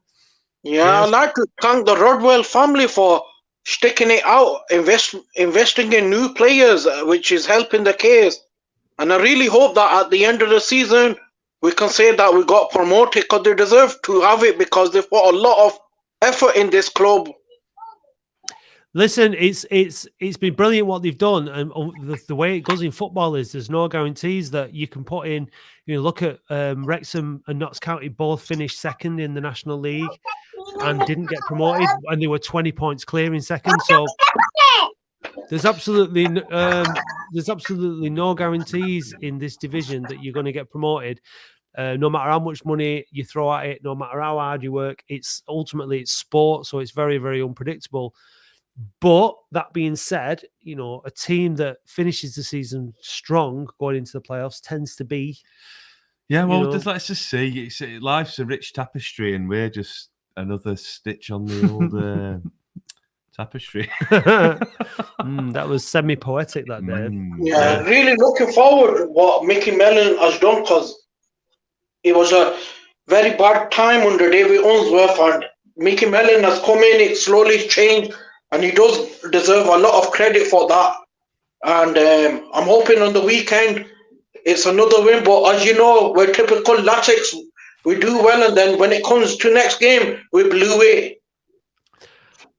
Yeah, I'd like to thank the Rodwell family for sticking it out, investing in new players, which is helping the case. And I really hope that at the end of the season, we can say that we got promoted, because they deserve to have it, because they've put a lot of effort in this club. Listen, it's been brilliant what they've done, and the way it goes in football is there's no guarantees that you can put in. Look at Wrexham and Notts County both finished second in the National League and didn't get promoted, and they were 20 points clear in second. So there's absolutely no guarantees in this division that you're going to get promoted. No matter how much money you throw at it, no matter how hard you work, it's sport, so it's very, very unpredictable. But that being said, a team that finishes the season strong going into the playoffs tends to be. Yeah, well, let's just see. Life's a rich tapestry, and we're just another stitch on the old tapestry. That was semi-poetic, that day. Yeah, really looking forward to what Mickey Mellon has done, because it was a very bad time under David Unsworth, and Mickey Mellon has come in, it slowly changed. And he does deserve a lot of credit for that. And I'm hoping on the weekend it's another win. But as you know, we're typical Latics. We do well, and then when it comes to next game, we blew it.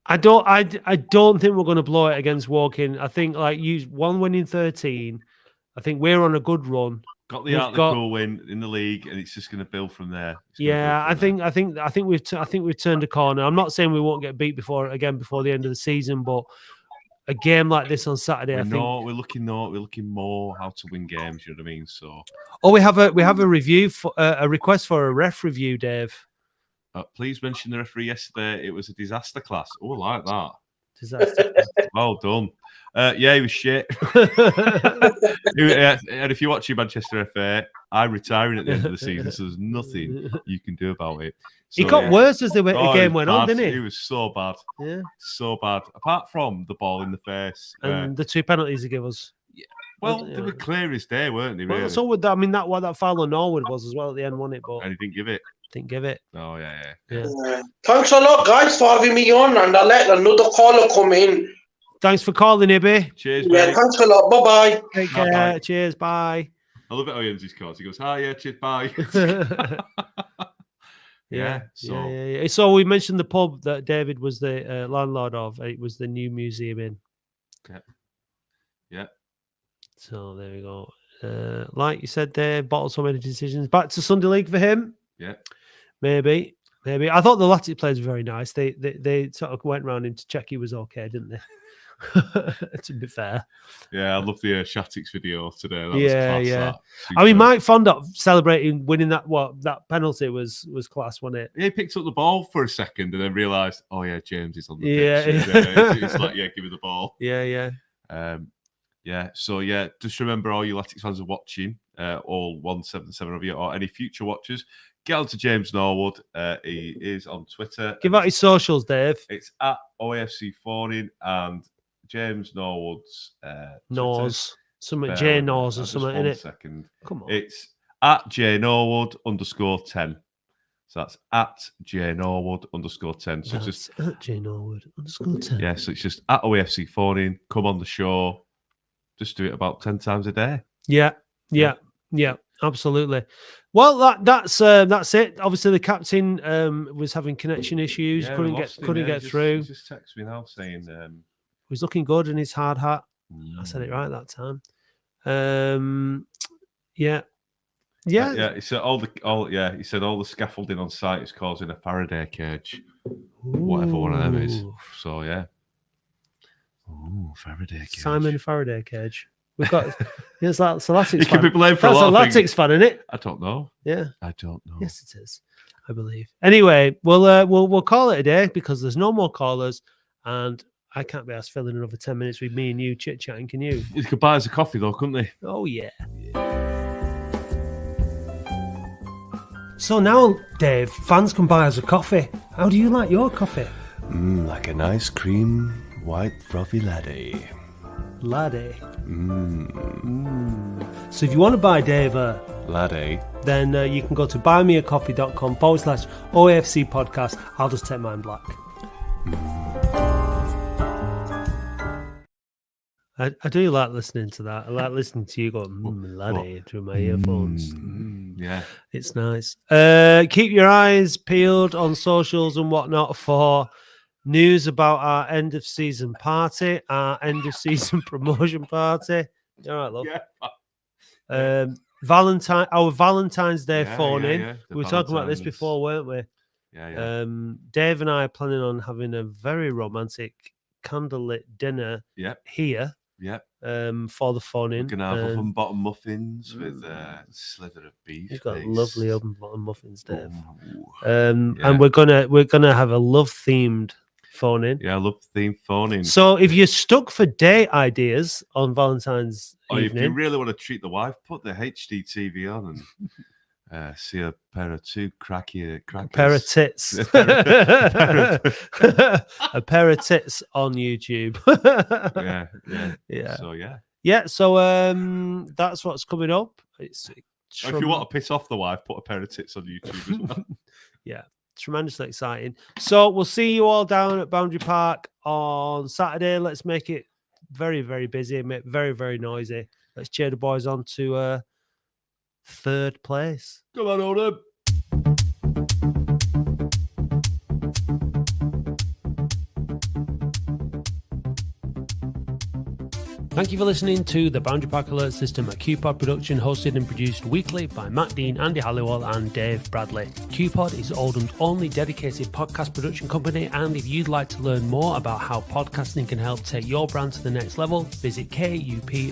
I don't think we're going to blow it against Woking. I think 1 win in 13. I think we're on a good run. Got the Hartlepool win in the league, and it's just going to build from there. I think we've turned a corner. I'm not saying we won't get beat before the end of the season, but a game like this on Saturday, we're looking more how to win games. You know what I mean? So, we have a review for a request for a ref review, Dave. Please mention the referee yesterday. It was a disaster class. Oh, I like that. Disaster. Well done. He was shit. And if you watch your Manchester FA, I'm retiring at the end of the season, so there's nothing you can do about it. So, it got worse as the game went on, didn't it? It was so bad. Yeah. So bad. Apart from the ball in the face. And the 2 penalties he gave us. Yeah. Well, they were clear as day, weren't they, really? Well, so would that, what that foul on Norwood was as well at the end, wasn't it? But and he didn't give it. Oh, yeah. Thanks a lot, guys, for having me on, and I'll let another caller come in. Thanks for calling, Ibby. Cheers, mate. Thanks a lot. Bye-bye. Take care. Bye-bye. Cheers. Bye. I love it how he ends his calls. He goes, hi, yeah, cheers, bye. Yeah. So we mentioned the pub that David was the landlord of. It was the new museum in. Yeah. So there we go. Like you said there, bottled so many decisions. Back to Sunday League for him. Yeah. Maybe. I thought the Latics players were very nice. They sort of went round him to check he was okay, didn't they? To be fair. Yeah, I love the Latics video today. That was class. That. Mike Fondop celebrating winning that penalty was class, wasn't it? He picked up the ball for a second and then realised, oh yeah, James is on the pitch. It's like, give me the ball. Yeah. Yeah, so yeah, just remember all you Latics fans are watching, all 177 of you, or any future watchers, get on to James Norwood. He is on Twitter. Give out his socials, Dave. It's at OAFC Phone In, and James Norwood's Nose. Something J Nose or something, in it. Second. Come on. It's at J Norwood _10. So that's at J Norwood _10. So That's just at J Norwood _10. Yeah, so it's just at OAFC Phone In. Come on the show. Just do it about 10 times a day. Yeah, absolutely. Well, that's it. Obviously, the captain was having connection issues. Yeah, couldn't get through. He just texted me now saying he was looking good in his hard hat. I said it right that time. Yeah. He said all the scaffolding on site is causing a Faraday cage. Whatever one of them is. So yeah. Oh, Faraday cage. Simon Faraday cage. We've got it's like Latics He can be blamed for that's a lot of Latics fan, isn't it? I don't know. Yeah. I don't know. Yes, it is. I believe. Anyway, we'll call it a day because there's no more callers and I can't be asked filling another 10 minutes with me and you chit-chatting, can you? You could buy us a coffee though, couldn't they? Oh yeah. So now, Dave, fans can buy us a coffee. How do you like your coffee? Like an ice cream, white frothy latte. Latte. So if you want to buy Dave a latte, then you can go to buymeacoffee.com/OAFC podcast. I'll just take mine black. I do like listening to that. I like listening to you go laddie through my earphones. Yeah, it's nice. Keep your eyes peeled on socials and whatnot for news about our end of season party, our end of season promotion party. All right, love. Yeah. Valentine, our Valentine's Day phone in. Yeah. We were talking about this before, weren't we? Yeah. Dave and I are planning on having a very romantic candlelit dinner here. Yeah. For the phone in. We're gonna have oven bottom muffins with a sliver of beef. You've got lovely oven bottom muffins, Dave. And we're gonna have a love themed phone in. Yeah, love themed phone in. So if you're stuck for date ideas on Valentine's evening, if you really want to treat the wife, put the HD TV on and see a pair of two crackers. Pair of tits. A pair of tits on YouTube. Yeah. So that's what's coming up. If you want to piss off the wife, put a pair of tits on YouTube as well. Yeah, tremendously exciting. So we'll see you all down at Boundary Park on Saturday. Let's make it very, very busy, very, very noisy. Let's cheer the boys on to third place. Come on, Oldham. Thank you for listening to the Boundary Park Alert System, a QPod production hosted and produced weekly by Matt Dean, Andy Halliwell and Dave Bradley. QPod is Oldham's only dedicated podcast production company, and if you'd like to learn more about how podcasting can help take your brand to the next level, visit kupod.co.uk.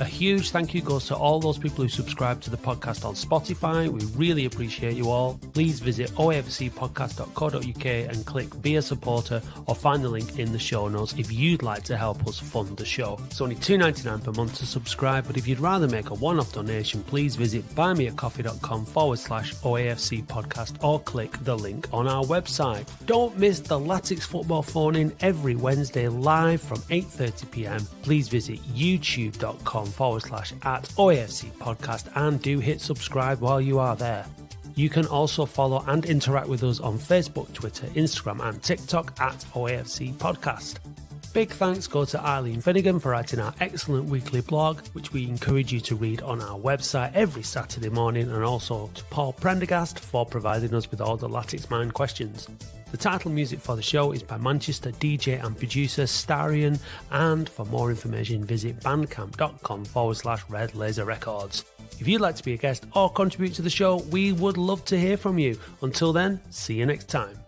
A huge thank you goes to all those people who subscribe to the podcast on Spotify. We really appreciate you all. Please visit oafcpodcast.co.uk and click Be a Supporter or find the link in the show notes if you'd like to help us fund the show. It's only $2.99 per month to subscribe, but if you'd rather make a one-off donation, please visit buymeacoffee.com/OAFC podcast or click the link on our website. Don't miss the Latics football phone in every Wednesday live from 8:30 p.m. Please visit youtube.com/@OAFC podcast and do hit subscribe while you are there. You can also follow and interact with us on Facebook, Twitter, Instagram and TikTok @OAFC podcast. Big thanks go to Eileen Finnegan for writing our excellent weekly blog, which we encourage you to read on our website every Saturday morning, and also to Paul Prendergast for providing us with all the Latics Mind questions. The title music for the show is by Manchester DJ and producer Starion, and for more information visit bandcamp.com/Red Laser Records. If you'd like to be a guest or contribute to the show, we would love to hear from you. Until then, see you next time.